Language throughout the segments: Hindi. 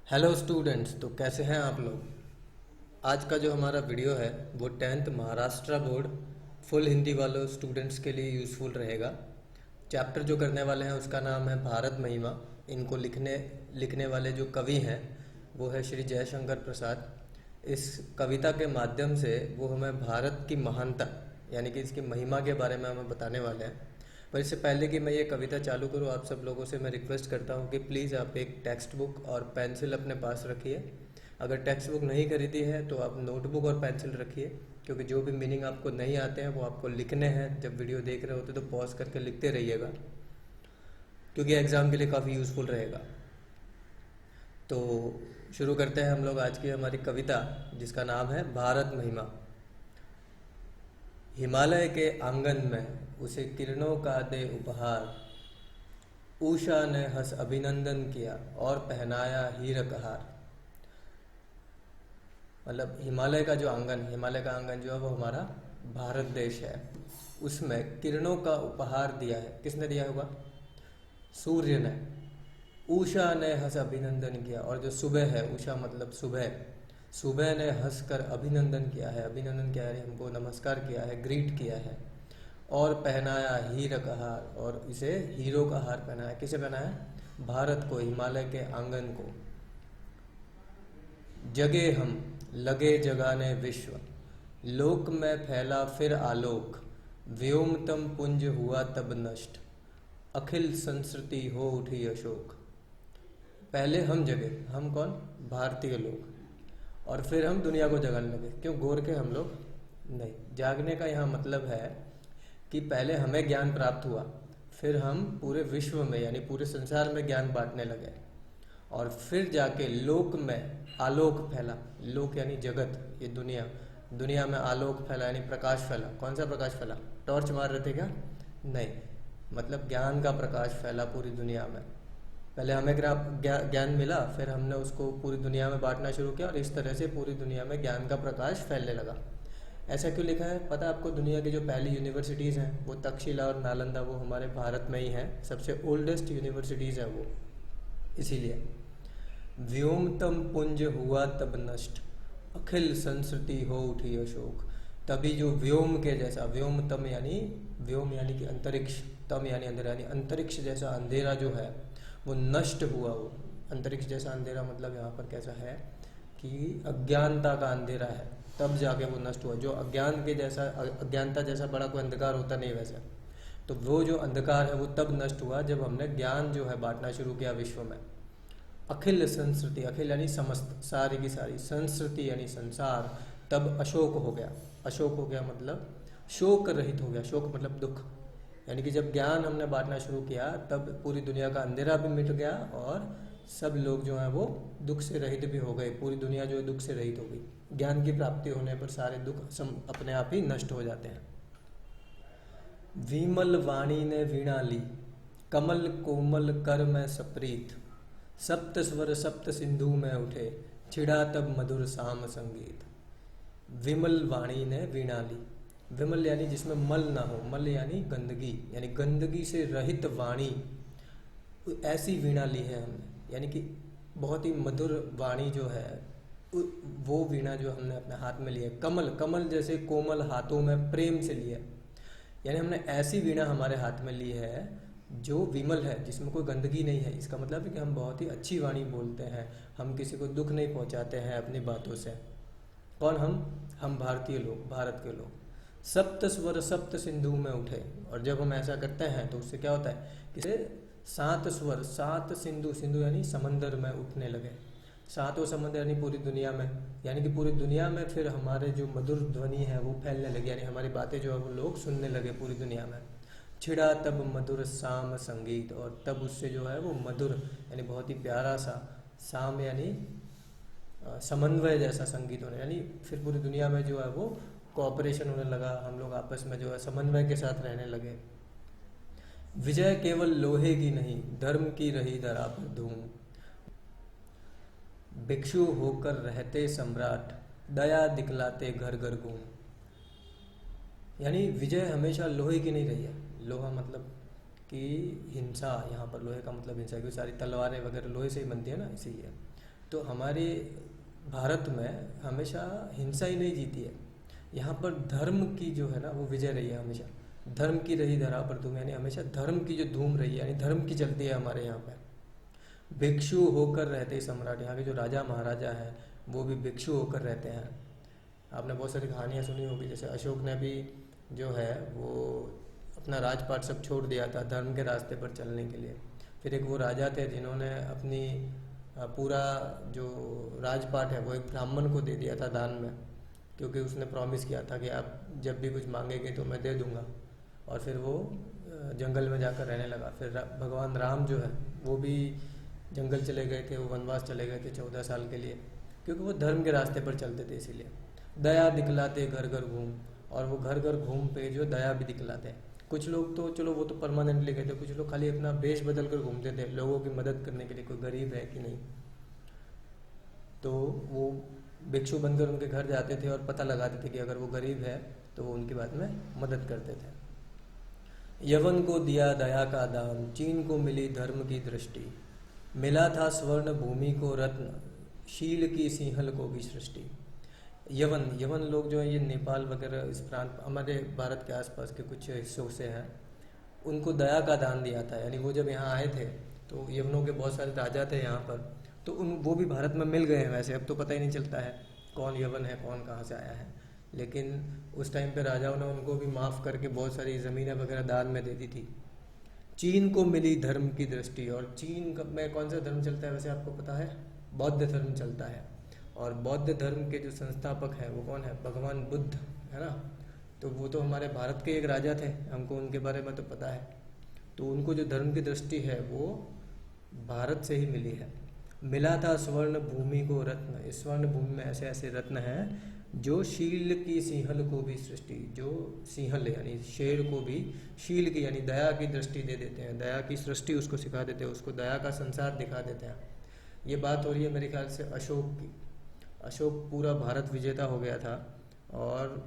Hello students. तो कैसे हैं आप लोग। आज का जो हमारा वीडियो है वो 10th Maharashtra board full Hindi वालों स्टूडेंट्स के लिए यूज़फुल रहेगा। चैप्टर जो करने वाले हैं उसका नाम है भारत महिमा। इनको लिखने लिखने वाले जो कवि हैं वो है श्री जयशंकर प्रसाद। इस कविता के माध्यम से वो हमें भारत की महानता यानी कि इसकी महिमा के बारे में हमें बताने वाले हैं। पर इससे पहले कि मैं ये कविता चालू करूँ, आप सब लोगों से मैं रिक्वेस्ट करता हूँ कि प्लीज़ आप एक टेक्स्ट बुक और पेंसिल अपने पास रखिए। अगर टेक्स्ट बुक नहीं खरीदी है तो आप नोटबुक और पेंसिल रखिए, क्योंकि जो भी मीनिंग आपको नहीं आते हैं वो आपको लिखने हैं। जब वीडियो देख रहे होते तो पॉज करके लिखते रहिएगा, क्योंकि एग्ज़ाम के लिए काफ़ी यूज़फुल रहेगा। तो शुरू करते हैं हम लोग आज की हमारी कविता, जिसका नाम है भारत महिमा। हिमालय के आंगन में उसे किरणों का दे उपहार, उषा ने हंस अभिनंदन किया और पहनाया हीरक हार। मतलब हिमालय का आंगन जो है वो हमारा भारत देश है। उसमें किरणों का उपहार दिया है। किसने दिया होगा? सूर्य ने। उषा ने हंस अभिनंदन किया, और जो सुबह है, उषा मतलब सुबह, सुबह ने हंसकर अभिनंदन किया है। अभिनंदन किया है, हमको नमस्कार किया है, ग्रीट किया है। और पहनाया हीरक हार, और इसे हीरो का हार पहनाया। किसे पहनाया? भारत को, हिमालय के आंगन को। जगे हम, लगे जगाने विश्व, लोक में फैला फिर आलोक, व्योमतम पुंज हुआ तब नष्ट, अखिल संस्कृति हो उठी अशोक। पहले हम जगे। हम कौन? भारतीय लोग। और फिर हम दुनिया को जगाने लगे। क्यों? गोर के हम लोग नहीं। जागने का यहाँ मतलब है कि पहले हमें ज्ञान प्राप्त हुआ, फिर हम पूरे विश्व में यानी पूरे संसार में ज्ञान बांटने लगे, और फिर जाके लोक में आलोक फैला। लोक यानी जगत, ये दुनिया। दुनिया में आलोक फैला यानी प्रकाश फैला। कौन सा प्रकाश फैला? टॉर्च मार रहे थे क्या? नहीं, मतलब ज्ञान का प्रकाश फैला पूरी दुनिया में। पहले हमें ज्ञान मिला, फिर हमने उसको पूरी दुनिया में बांटना शुरू किया, और इस तरह से पूरी दुनिया में ज्ञान का प्रकाश फैलने लगा। ऐसा क्यों लिखा है पता है आपको? दुनिया की जो पहली यूनिवर्सिटीज़ हैं वो तक्षशिला और नालंदा, वो हमारे भारत में ही हैं। सबसे ओल्डेस्ट यूनिवर्सिटीज़ हैं वो, इसीलिए। व्योमतम पुंज हुआ तब नष्ट, अखिल संस्कृति हो उठी अशोक। तभी जो व्योम के जैसा, व्योमतम यानी व्योम यानी कि अंतरिक्ष, तम यानी अंधेरा, यानी अंतरिक्ष जैसा अंधेरा जो है वो नष्ट हुआ। वो अंतरिक्ष जैसा अंधेरा मतलब यहाँ पर कैसा है कि अज्ञानता का अंधेरा है, तब जाके वो नष्ट हुआ। जो अज्ञान के जैसा, अज्ञानता जैसा बड़ा कोई अंधकार होता नहीं वैसे। तो वो जो अंधकार है वो तब नष्ट हुआ जब हमने ज्ञान जो है बांटना शुरू किया विश्व में। अखिल संस्कृति, अखिल यानी समस्त, सारी की सारी, संस्कृति यानी संसार, तब अशोक हो गया। अशोक हो गया मतलब शोक रहित हो गया। शोक मतलब दुख, यानी कि जब ज्ञान हमने बांटना शुरू किया तब पूरी दुनिया का अंधेरा भी मिट गया, और सब लोग जो हैं वो दुख से रहित भी हो गए। पूरी दुनिया जो है दुख से रहित हो गई। ज्ञान की प्राप्ति होने पर सारे दुख अपने आप ही नष्ट हो जाते हैं। विमल वाणी ने वीणा ली, कमल कोमल कर में सप्रीत, सप्त स्वर सप्त सिंधु में उठे, छिड़ा तब मधुर साम संगीत। विमल वाणी ने वीणा ली। विमल यानी जिसमें मल ना हो, मल यानी गंदगी, यानी गंदगी से रहित वाणी, ऐसी वीणा ली है हमने। यानी कि बहुत ही मधुर वाणी जो है वो वीणा जो हमने अपने हाथ में ली है। कमल, कमल जैसे कोमल हाथों में प्रेम से ली है। यानी हमने ऐसी वीणा हमारे हाथ में ली है जो विमल है, जिसमें कोई गंदगी नहीं है। इसका मतलब है कि हम बहुत ही अच्छी वाणी बोलते हैं, हम किसी को दुख नहीं पहुंचाते हैं अपनी बातों से। कौन? हम भारतीय लोग, भारत के लोग। सप्त स्वर सप्त सिंधु में उठे, और जब हम ऐसा करते हैं तो उससे क्या होता है कि सात स्वर सात सिंधु, सिंधु यानी समंदर में उठने लगे। सातों समंदर यानी पूरी दुनिया में, यानी कि पूरी दुनिया में फिर हमारे जो मधुर ध्वनि है वो फैलने लगी, यानी हमारी बातें जो है वो लोग सुनने लगे पूरी दुनिया में। छिड़ा तब मधुर साम संगीत, और तब उससे जो है वो मधुर यानी बहुत ही प्यारा सा, साम यानी समन्वय जैसा संगीत होने, यानी फिर पूरी दुनिया में जो है वो कोऑपरेशन होने लगा। हम लोग आपस में जो है समन्वय के साथ रहने लगे। विजय केवल लोहे की नहीं, धर्म की रही धरा पर धूम, भिक्षु होकर रहते सम्राट, दया दिखलाते घर घर घूम। यानी विजय हमेशा लोहे की नहीं रही है। लोहा मतलब कि हिंसा, यहाँ पर लोहे का मतलब हिंसा, क्योंकि सारी तलवारें वगैरह लोहे से ही बनती है ना, इसीलिए। तो हमारे भारत में हमेशा हिंसा ही नहीं जीती है। यहाँ पर धर्म की जो है ना वो विजय रही है हमेशा। धर्म की रही धरा पर धूम, यानी हमेशा धर्म की जो धूम रही है, यानी धर्म की चलती है हमारे यहाँ पर। भिक्षु होकर रहते सम्राट, यहाँ के जो राजा महाराजा हैं वो भी भिक्षु होकर रहते हैं। आपने बहुत सारी कहानियाँ सुनी होगी, जैसे अशोक ने भी जो है वो अपना राजपाट सब छोड़ दिया था धर्म के रास्ते पर चलने के लिए। फिर एक वो राजा थे जिन्होंने अपनी पूरा जो राजपाट है वो एक ब्राह्मण को दे दिया था दान में, क्योंकि उसने प्रॉमिस किया था कि आप जब भी कुछ मांगेंगे तो मैं दे दूंगा। और फिर वो जंगल में जाकर रहने लगा। फिर भगवान राम जो है वो भी जंगल चले गए थे, वो वनवास चले गए थे 14 साल के लिए, क्योंकि वो धर्म के रास्ते पर चलते थे। इसीलिए दया दिखलाते घर घर घूम, और वो घर घर घूम पे जो दया भी दिखलाते हैं। कुछ लोग तो चलो वो तो परमानेंटली गए थे, कुछ लोग खाली अपना वेश बदल कर घूमते थे लोगों की मदद करने के लिए, कोई गरीब है कि नहीं, तो वो भिक्षु बनकर उनके घर जाते थे और पता लगाते थे कि अगर वो गरीब है तो वो उनकी बात में मदद करते थे। यवन को दिया दया का दान, चीन को मिली धर्म की दृष्टि, मिला था स्वर्ण भूमि को रत्न, शील की सिंहल को भी सृष्टि। यवन लोग जो है ये नेपाल वगैरह इस प्रांत हमारे भारत के आसपास के कुछ हिस्सों से हैं, उनको दया का दान दिया था। यानी वो जब यहाँ आए थे तो यवनों के बहुत सारे राजा थे यहाँ पर, तो वो भी भारत में मिल गए हैं। वैसे अब तो पता ही नहीं चलता है कौन यवन है कौन कहाँ से आया है, लेकिन उस टाइम पे राजाओं ने उनको भी माफ़ करके बहुत सारी ज़मीनें वगैरह दान में दे दी थी। चीन को मिली धर्म की दृष्टि, और चीन में कौन सा धर्म चलता है वैसे आपको पता है? बौद्ध धर्म चलता है। और बौद्ध धर्म के जो संस्थापक हैं वो कौन है? भगवान बुद्ध, है ना। तो वो तो हमारे भारत के एक राजा थे, हमको उनके बारे में तो पता है। तो उनको जो धर्म की दृष्टि है वो भारत से ही मिली है। मिला था स्वर्ण भूमि को रत्न, इस स्वर्ण भूमि में ऐसे ऐसे रत्न हैं जो शील की सिंहल को भी सृष्टि, जो सिंहल यानी शेर को भी शील की यानी दया की दृष्टि दे देते हैं, दया की सृष्टि उसको सिखा देते हैं, उसको दया का संसार दिखा देते हैं। ये बात हो रही है मेरे ख्याल से अशोक की। अशोक पूरा भारत विजेता हो गया था और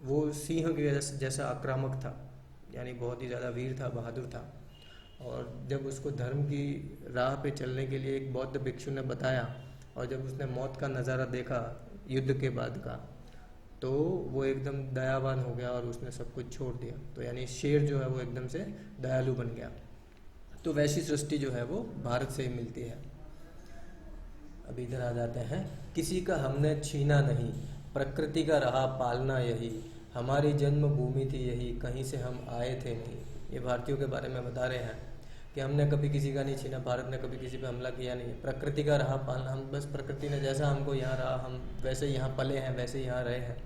वो सिंह के जैसा आक्रामक था, यानी बहुत ही ज़्यादा वीर था, बहादुर था। और जब उसको धर्म की राह पे चलने के लिए एक बौद्ध भिक्षु ने बताया, और जब उसने मौत का नज़ारा देखा युद्ध के बाद का, तो वो एकदम दयावान हो गया और उसने सब कुछ छोड़ दिया। तो यानी शेर जो है वो एकदम से दयालु बन गया। तो वैसी सृष्टि जो है वो भारत से ही मिलती है। अब इधर आ जाते हैं। किसी का हमने छीना नहीं, प्रकृति का रहा पालना यही, हमारी जन्मभूमि थी यही, कहीं से हम आए थे नहीं। ये भारतीयों के बारे में बता रहे हैं कि हमने कभी किसी का नहीं छीना, भारत ने कभी किसी पे हमला किया नहीं, प्रकृति का रहा पालना, हम बस प्रकृति ने जैसा हमको यहाँ रहा हम वैसे यहाँ पले हैं, वैसे यहाँ रहे हैं।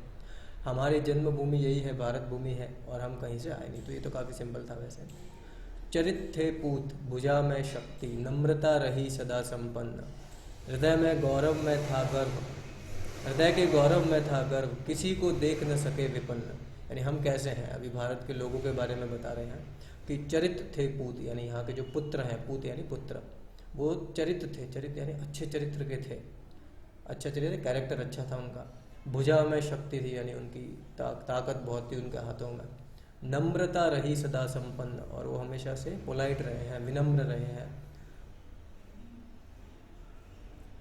हमारी जन्मभूमि यही है, भारत भूमि है, और हम कहीं से आए नहीं। तो ये तो काफ़ी सिंपल था वैसे। चरित थे पूत, भुजा में शक्ति, नम्रता रही सदा संपन्न, हृदय में गौरव में था गर्व, हृदय के गौरव में था गर्व, किसी को देख न सके विपन्न। यानी हम कैसे हैं, अभी भारत के लोगों के बारे में बता रहे हैं कि चरित थे पूत, यानी यहाँ के जो पुत्र हैं, पूत यानी पुत्र, वो चरित थे, चरित यानी अच्छे चरित्र के थे, अच्छा चरित्र कैरेक्टर अच्छा था उनका। भुजा में शक्ति थी, यानी उनकी ताकत बहुत थी उनके हाथों में। नम्रता रही सदा संपन्न, और वो हमेशा से पोलाइट रहे हैं, विनम्र रहे हैं।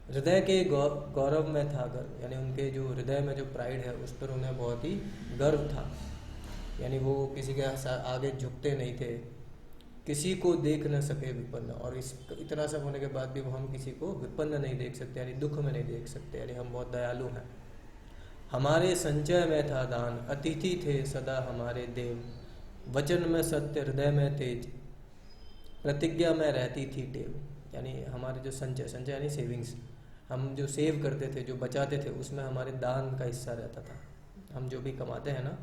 हृदय के गौरव में था गर्व, यानी उनके जो हृदय में जो प्राइड है उस पर उन्हें बहुत ही गर्व था, यानी वो किसी के आगे झुकते नहीं थे। किसी को देख न सके विपन्न, और इस इतना सब होने के बाद भी वो हम किसी को विपन्न नहीं देख सकते, यानी दुख में नहीं देख सकते, यानी हम बहुत दयालु हैं। हमारे संचय में था दान, अतिथि थे सदा हमारे देव, वचन में सत्य हृदय में तेज, प्रतिज्ञा में रहती थी टेव। यानी हमारे जो संचय यानी सेविंग्स, हम जो सेव करते थे, जो बचाते थे, उसमें हमारे दान का हिस्सा रहता था। हम जो भी कमाते हैं ना,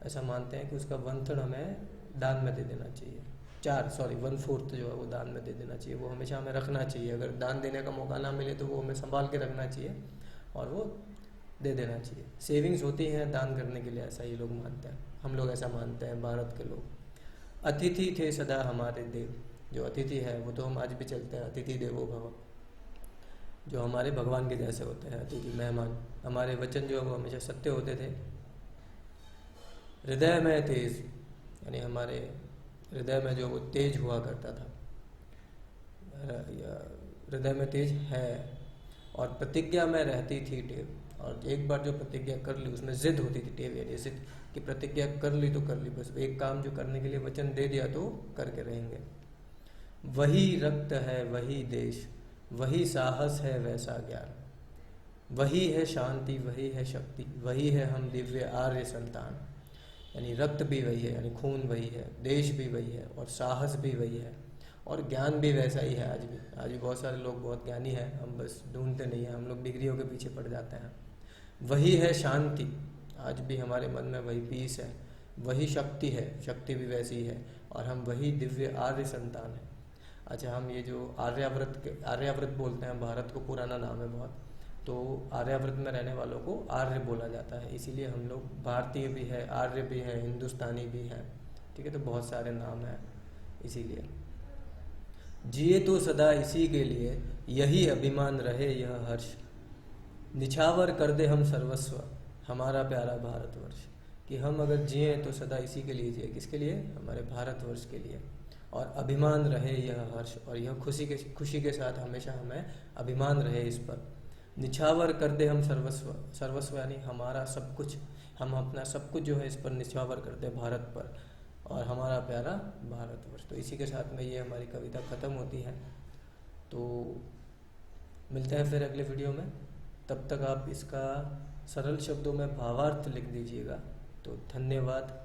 ऐसा मानते हैं कि उसका 1/3 हमें दान में दे देना चाहिए, 1/4 जो है वो दान में दे देना चाहिए, वो हमेशा हमें रखना चाहिए। अगर दान देने का मौका ना मिले तो वो हमें संभाल के रखना चाहिए और वो दे देना चाहिए। सेविंग्स होती हैं दान करने के लिए, ऐसा ये लोग मानते हैं, हम लोग ऐसा मानते हैं भारत के लोग। अतिथि थे सदा हमारे देव, जो अतिथि है वो तो हम आज भी चलते हैं, अतिथि देवो भव, जो हमारे भगवान के जैसे होते हैं अतिथि मेहमान। हमारे वचन जो है वो हमेशा सत्य होते थे। हृदय में तेज, यानी हमारे हृदय में जो वो तेज हुआ करता था, हृदय में तेज है। और प्रतिज्ञा में रहती थी टेव। और एक बार जो प्रतिज्ञा कर ली उसमें जिद होती थी, टेव यानी जिद कि प्रतिज्ञा कर ली तो कर ली, बस एक काम जो करने के लिए वचन दे दिया तो करके रहेंगे। वही रक्त है वही देश, वही साहस है वैसा ज्ञान, वही है शांति वही है शक्ति, वही है हम दिव्य आर्य संतान। यानी रक्त भी वही है, यानी खून वही है, देश भी वही है, और साहस भी वही है, और ज्ञान भी वैसा ही है। आज भी बहुत सारे लोग बहुत ज्ञानी हैं, हम बस ढूंढते नहीं हैं, हम लोग डिग्रियों के पीछे पड़ जाते हैं। वही है शांति, आज भी हमारे मन में वही पीस है। वही शक्ति है, शक्ति भी वैसी है, और हम वही दिव्य आर्य संतान हैं। अच्छा, हम ये जो आर्याव्रत बोलते हैं, भारत को पुराना नाम है बहुत, तो आर्याव्रत में रहने वालों को आर्य बोला जाता है, इसीलिए हम लोग भारतीय भी है, आर्य भी है, हिंदुस्तानी भी है। ठीक है, तो बहुत सारे नाम हैं इसीलिए। जिए तो सदा इसी के लिए, यही अभिमान रहे यह हर्ष, निछावर कर दे हम सर्वस्व हमारा प्यारा भारतवर्ष। कि हम अगर जिए तो सदा इसी के लिए जिए, किसके लिए? हमारे भारतवर्ष के लिए। और अभिमान रहे यह हर्ष, और यह खुशी के साथ हमेशा हमें अभिमान रहे इस पर। निछावर कर दे हम सर्वस्व, सर्वस्व यानी हमारा सब कुछ, हम अपना सब कुछ जो है इस पर निछावर कर दे, भारत पर, और हमारा प्यारा भारतवर्ष। तो इसी के साथ में ये हमारी कविता ख़त्म होती है। तो मिलते हैं फिर अगले वीडियो में, तब तक आप इसका सरल शब्दों में भावार्थ लिख दीजिएगा। तो धन्यवाद।